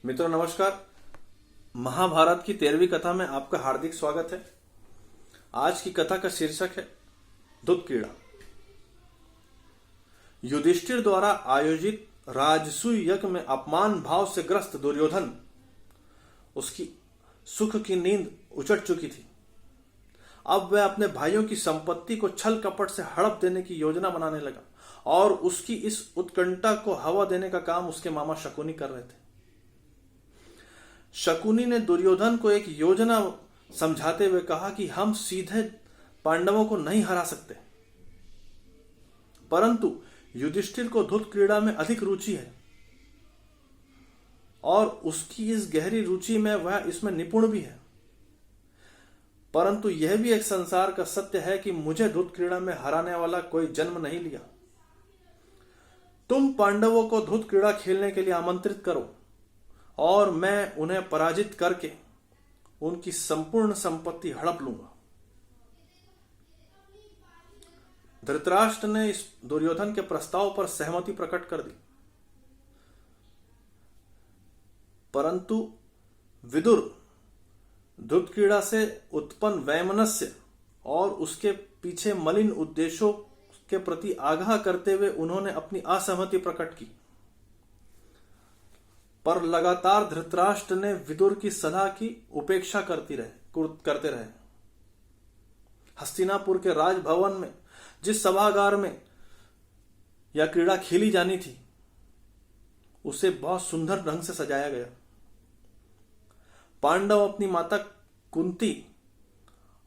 मित्रों नमस्कार। महाभारत की 13वीं कथा में आपका हार्दिक स्वागत है। आज की कथा का शीर्षक है दूत क्रीड़ा। युधिष्ठिर द्वारा आयोजित राजसूय यज्ञ में अपमान भाव से ग्रस्त दुर्योधन उसकी सुख की नींद उचट चुकी थी। अब वह अपने भाइयों की संपत्ति को छल कपट से हड़प देने की योजना बनाने लगा और उसकी इस उत्कंठा को हवा देने का काम उसके मामा शकुनी कर रहे थे। शकुनी ने दुर्योधन को एक योजना समझाते हुए कहा कि हम सीधे पांडवों को नहीं हरा सकते, परंतु युधिष्ठिर को धूत क्रीड़ा में अधिक रुचि है और उसकी इस गहरी रुचि में वह इसमें निपुण भी है। परंतु यह भी एक संसार का सत्य है कि मुझे धूत क्रीड़ा में हराने वाला कोई जन्म नहीं लिया। तुम पांडवों को धूत क्रीड़ा खेलने के लिए आमंत्रित करो और मैं उन्हें पराजित करके उनकी संपूर्ण संपत्ति हड़प लूंगा। धृतराष्ट्र ने इस दुर्योधन के प्रस्ताव पर सहमति प्रकट कर दी, परंतु विदुर धूत क्रीड़ा से उत्पन्न वैमनस्य और उसके पीछे मलिन उद्देश्यों के प्रति आगाह करते हुए उन्होंने अपनी असहमति प्रकट की। पर लगातार धृतराष्ट्र ने विदुर की सलाह की उपेक्षा करते रहे। हस्तिनापुर के राजभवन में जिस सभागार में यह क्रीड़ा खेली जानी थी उसे बहुत सुंदर ढंग से सजाया गया। पांडव अपनी माता कुंती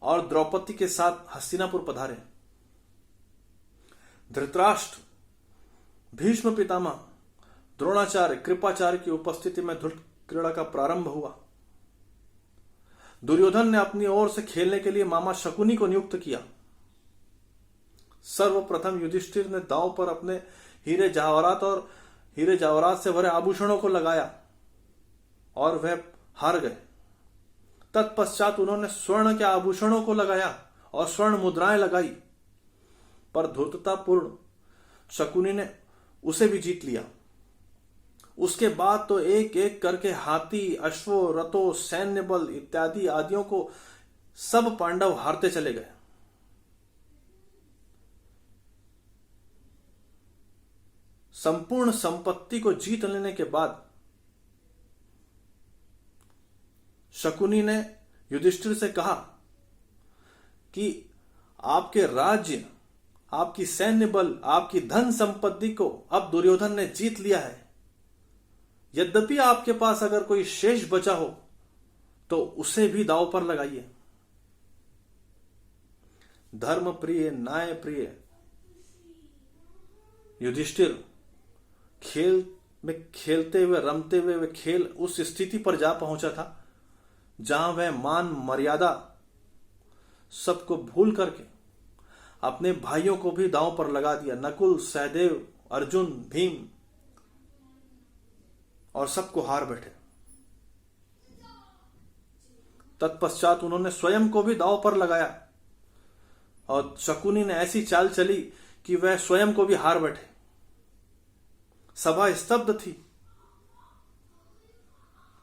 और द्रौपदी के साथ हस्तिनापुर पधारे। धृतराष्ट्र, भीष्म पितामह, द्रोणाचार्य, कृपाचार्य की उपस्थिति में धूत क्रीड़ा का प्रारंभ हुआ। दुर्योधन ने अपनी ओर से खेलने के लिए मामा शकुनी को नियुक्त किया। सर्वप्रथम युधिष्ठिर ने दांव पर अपने हीरे जवाहरात से भरे आभूषणों को लगाया और वह हार गए। तत्पश्चात उन्होंने स्वर्ण के आभूषणों को लगाया और स्वर्ण मुद्राएं लगाई, पर धूर्ततापूर्ण शकुनी ने उसे भी जीत लिया। उसके बाद तो एक एक करके हाथी, अश्वों, रथों, सैन्य बल इत्यादि आदियों को सब पांडव हारते चले गए। संपूर्ण संपत्ति को जीत लेने के बाद शकुनी ने युधिष्ठिर से कहा कि आपके राज्य, आपकी सैन्य बल, आपकी धन संपत्ति को अब दुर्योधन ने जीत लिया है। यद्यपि आपके पास अगर कोई शेष बचा हो तो उसे भी दांव पर लगाइए। धर्म प्रिय, न्याय प्रिय युधिष्ठिर खेल में खेलते हुए, रमते हुए वह खेल उस स्थिति पर जा पहुंचा था जहां वह मान मर्यादा सबको भूल करके अपने भाइयों को भी दांव पर लगा दिया। नकुल, सहदेव, अर्जुन, भीम और सबको हार बैठे। तत्पश्चात उन्होंने स्वयं को भी दांव पर लगाया और शकुनी ने ऐसी चाल चली कि वह स्वयं को भी हार बैठे। सभा स्तब्ध थी,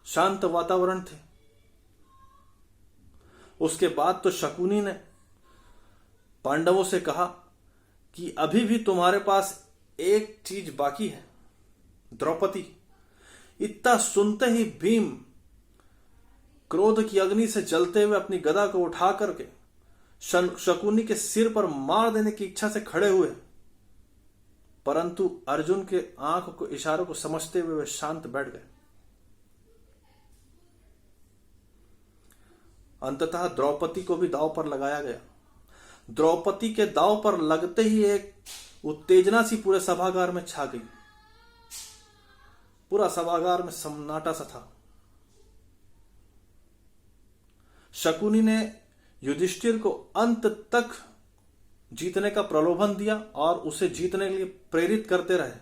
शांत वातावरण थे। उसके बाद तो शकुनी ने पांडवों से कहा कि अभी भी तुम्हारे पास एक चीज बाकी है, द्रौपदी। इतना सुनते ही भीम क्रोध की अग्नि से जलते हुए अपनी गदा को उठा करके शकुनी के सिर पर मार देने की इच्छा से खड़े हुए, परंतु अर्जुन के आंख को इशारों को समझते हुए वे शांत बैठ गए। अंततः द्रौपदी को भी दांव पर लगाया गया। द्रौपदी के दांव पर लगते ही एक उत्तेजना सी पूरे सभागार में छा गई। पूरा सभागार में सन्नाटा सा था। शकुनी ने युधिष्ठिर को अंत तक जीतने का प्रलोभन दिया और उसे जीतने के लिए प्रेरित करते रहे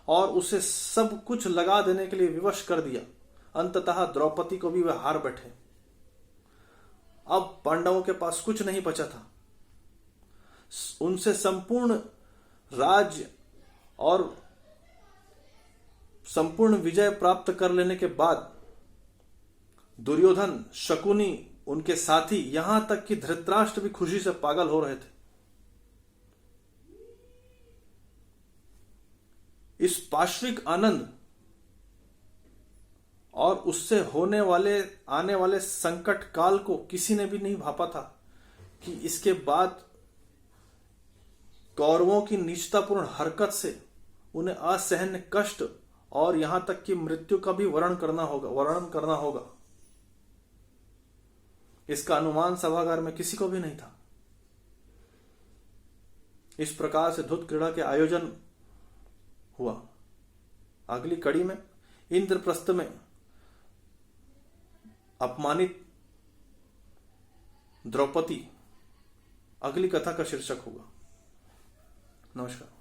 और उसे सब कुछ लगा देने के लिए विवश कर दिया। अंततः द्रौपदी को भी वह हार बैठे। अब पांडवों के पास कुछ नहीं बचा था। उनसे संपूर्ण राज्य और संपूर्ण विजय प्राप्त कर लेने के बाद दुर्योधन, शकुनी, उनके साथी, यहां तक कि धृतराष्ट्र भी खुशी से पागल हो रहे थे। इस पाश्विक आनंद और उससे आने वाले संकट काल को किसी ने भी नहीं भापा था कि इसके बाद कौरवों की नीचतापूर्ण हरकत से उन्हें असहनीय कष्ट और यहां तक कि मृत्यु का भी वर्णन करना होगा। इसका अनुमान सभागार में किसी को भी नहीं था। इस प्रकार से धूत क्रीड़ा के आयोजन हुआ। अगली कड़ी में इंद्रप्रस्थ में अपमानित द्रौपदी अगली कथा का शीर्षक होगा। नमस्कार।